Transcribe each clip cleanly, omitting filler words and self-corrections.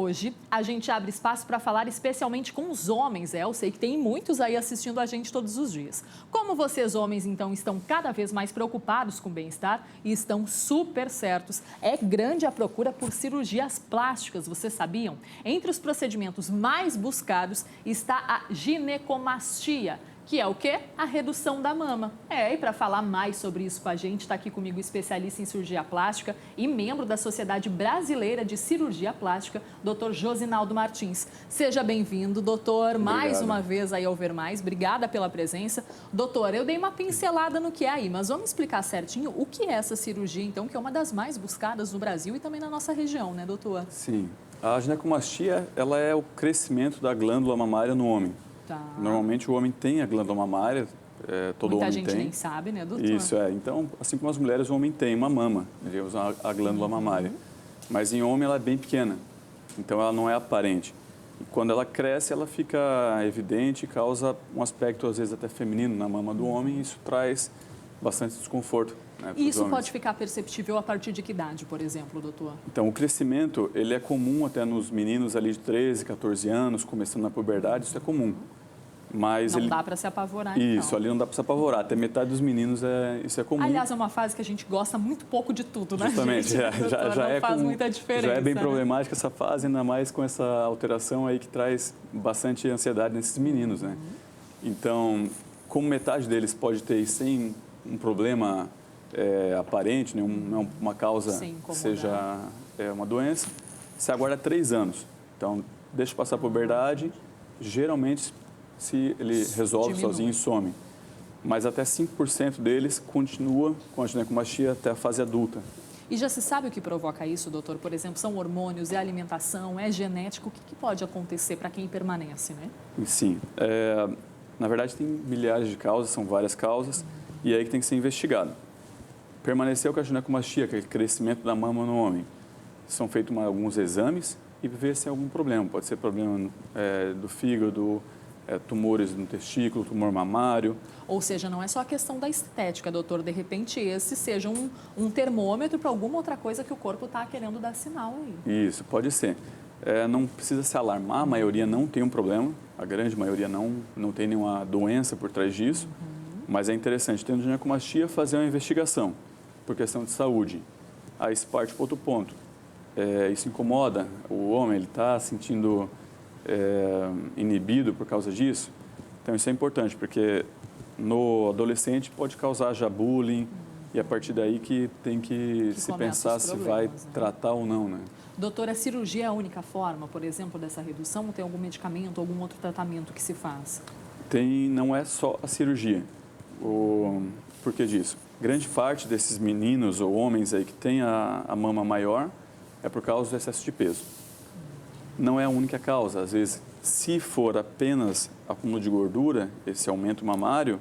hoje a gente abre espaço para falar especialmente com os homens. Eu sei que tem muitos aí assistindo a gente todos os dias. Como vocês, homens, então, estão cada vez mais preocupados com o bem-estar e estão super certos, é grande a procura por cirurgias plásticas, vocês sabiam? Entre os procedimentos mais buscados está a ginecomastia, que é o quê? A redução da mama. E para falar mais sobre isso com a gente, está aqui comigo o especialista em cirurgia plástica e membro da Sociedade Brasileira de Cirurgia Plástica, Dr. Josinaldo Martins. Seja bem-vindo, doutor, mais uma vez aí ao Ver Mais. Obrigada pela presença. Doutor, eu dei uma pincelada no que é aí, mas vamos explicar certinho o que é essa cirurgia, então, que é uma das mais buscadas no Brasil e também na nossa região, né, doutor? Sim. A ginecomastia, ela é o crescimento da glândula mamária no homem. Tá. Normalmente o homem tem a glândula mamária, todo homem tem. Muita gente nem sabe, né, doutor? Isso, Então, assim como as mulheres, o homem tem uma mama, ele usa a glândula mamária. Mas em homem ela é bem pequena, então ela não é aparente. E quando ela cresce, ela fica evidente e causa um aspecto, às vezes, até feminino na mama do homem, e isso traz bastante desconforto. Né, e isso pode ficar perceptível a partir de que idade, por exemplo, doutor? Então, o crescimento, ele é comum até nos meninos ali de 13, 14 anos, começando na puberdade, isso é comum. Mas não dá para se apavorar, então. Isso, ali não dá para se apavorar. Até metade dos meninos isso é comum. Aliás, é uma fase que a gente gosta muito pouco de tudo, né, justamente, gente? Já faz muita diferença. Já é bem né? problemática essa fase, ainda mais com essa alteração aí que traz bastante ansiedade nesses meninos, né? Então, como metade deles pode ter sem um problema aparente, né? Uma causa que seja uma doença, se aguarda 3 anos. Então, deixa passar a puberdade, geralmente se ele resolve sozinho e some. Mas até 5% deles continua com a ginecomastia até a fase adulta. E já se sabe o que provoca isso, doutor? Por exemplo, são hormônios, é alimentação, é genético? O que pode acontecer para quem permanece, né? Sim. Na verdade, tem milhares de causas, são várias causas, e é aí que tem que ser investigado. Permaneceu com a ginecomastia, aquele crescimento da mama no homem. São feitos alguns exames e ver se tem algum problema. Pode ser problema do fígado, tumores no testículo, tumor mamário. Ou seja, não é só a questão da estética, doutor. De repente, esse seja um termômetro para alguma outra coisa que o corpo está querendo dar sinal aí. Isso, pode ser. Não precisa se alarmar, a maioria não tem um problema, a grande maioria não tem nenhuma doença por trás disso, mas é interessante, tendo ginecomastia, fazer uma investigação por questão de saúde. Aí se parte para outro ponto. Isso incomoda o homem, ele está sentindo inibido por causa disso. Então isso é importante, porque no adolescente pode causar já bullying e a partir daí que tem que se pensar se vai tratar ou não, né? Doutora, a cirurgia é a única forma, por exemplo, dessa redução? Ou tem algum medicamento, algum outro tratamento que se faz? Não é só a cirurgia. Por que disso? Grande parte desses meninos ou homens aí que têm a mama maior é por causa do excesso de peso. Não é a única causa. Às vezes, se for apenas acúmulo de gordura, esse aumento mamário,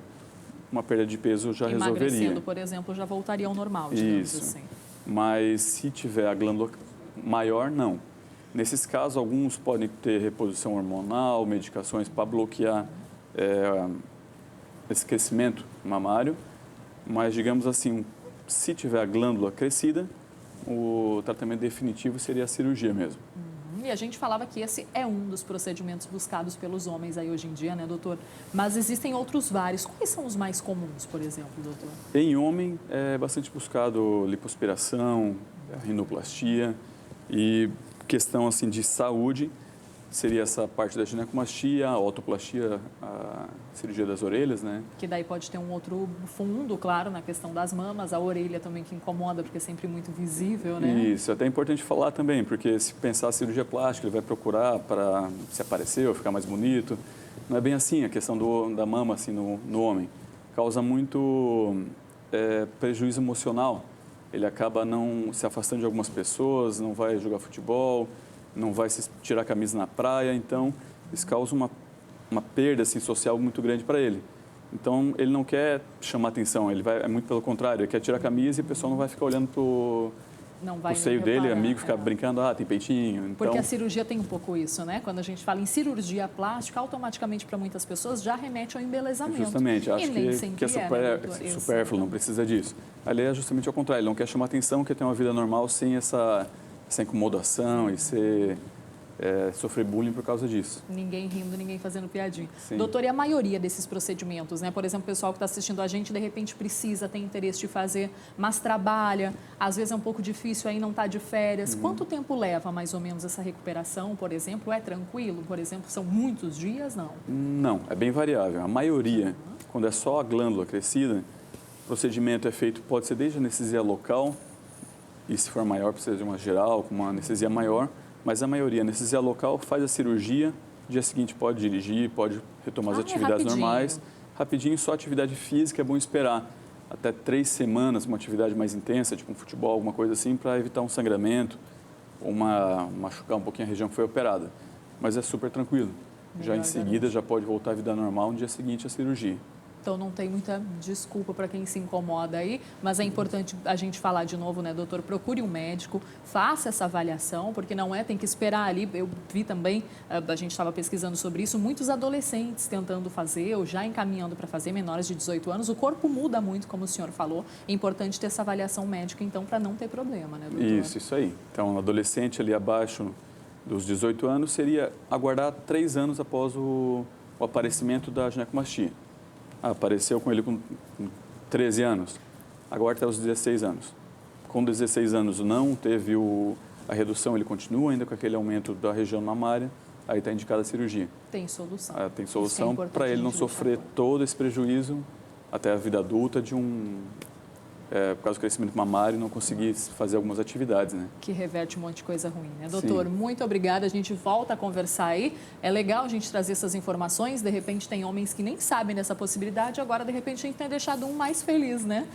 uma perda de peso já resolveria. Emagrecendo, por exemplo, já voltaria ao normal, digamos Isso. assim. Mas se tiver a glândula maior, não. Nesses casos, alguns podem ter reposição hormonal, medicações para bloquear esse crescimento mamário, mas, digamos assim, se tiver a glândula crescida, o tratamento definitivo seria a cirurgia mesmo. E a gente falava que esse é um dos procedimentos buscados pelos homens aí hoje em dia, né, doutor? Mas existem outros vários. Quais são os mais comuns, por exemplo, doutor? Em homem, é bastante buscado lipoaspiração, rinoplastia e questão assim de saúde seria essa parte da ginecomastia, a otoplastia, a cirurgia das orelhas, né? Que daí pode ter um outro fundo, claro, na questão das mamas, a orelha também que incomoda, porque é sempre muito visível, né? Isso, é até importante falar também, porque se pensar a cirurgia plástica, ele vai procurar para se aparecer ou ficar mais bonito. Não é bem assim a questão da mama assim, no homem. Causa muito prejuízo emocional. Ele acaba não se afastando de algumas pessoas, não vai jogar futebol, não vai se tirar a camisa na praia, então isso causa uma perda assim, social muito grande para ele. Então ele não quer chamar atenção, é muito pelo contrário, ele quer tirar a camisa e o pessoal não vai ficar olhando pro seio dele, amigo, ficar brincando, tem peitinho. Então... Porque a cirurgia tem um pouco isso, né? Quando a gente fala em cirurgia plástica, automaticamente para muitas pessoas já remete ao embelezamento. Justamente, acho que é supérfluo, não precisa disso. Ali é justamente ao contrário, ele não quer chamar atenção, quer ter uma vida normal sem essa incomodação e ser sofrer bullying por causa disso. Ninguém rindo, ninguém fazendo piadinha. Sim. Doutor, e a maioria desses procedimentos, né? Por exemplo, o pessoal que está assistindo a gente, de repente precisa, tem interesse de fazer, mas trabalha, às vezes é um pouco difícil aí, não está de férias. Quanto tempo leva, mais ou menos, essa recuperação, por exemplo? É tranquilo? Por exemplo, são muitos dias? Não. Não, é bem variável. A maioria, quando é só a glândula crescida, o procedimento é feito, pode ser desde anestesia local, e se for maior, precisa de uma geral, com uma anestesia maior, mas a maioria, anestesia local, faz a cirurgia, dia seguinte pode dirigir, pode retomar as atividades normais. Rapidinho, só atividade física, é bom esperar até 3 semanas, uma atividade mais intensa, tipo um futebol, alguma coisa assim, para evitar um sangramento ou machucar um pouquinho a região que foi operada. Mas é super tranquilo. Já em seguida, já pode voltar à vida normal no dia seguinte à cirurgia. Então, não tem muita desculpa para quem se incomoda aí, mas é importante a gente falar de novo, né, doutor? Procure um médico, faça essa avaliação, porque não tem que esperar ali. Eu vi também, a gente estava pesquisando sobre isso, muitos adolescentes tentando fazer ou já encaminhando para fazer, menores de 18 anos. O corpo muda muito, como o senhor falou. É importante ter essa avaliação médica, então, para não ter problema, né, doutor? Isso aí. Então, adolescente ali abaixo dos 18 anos seria aguardar 3 anos após o aparecimento da ginecomastia. Apareceu com ele com 13 anos, agora até os 16 anos. Com 16 anos não teve a redução, ele continua ainda com aquele aumento da região mamária, aí está indicada a cirurgia. Tem solução. Tem solução para ele não sofrer todo esse prejuízo até a vida adulta por causa do crescimento mamário e não conseguir fazer algumas atividades, né? Que reverte um monte de coisa ruim, né? Doutor, sim, muito obrigada. A gente volta a conversar aí. É legal a gente trazer essas informações. De repente, tem homens que nem sabem dessa possibilidade. Agora, de repente, a gente tem deixado um mais feliz, né?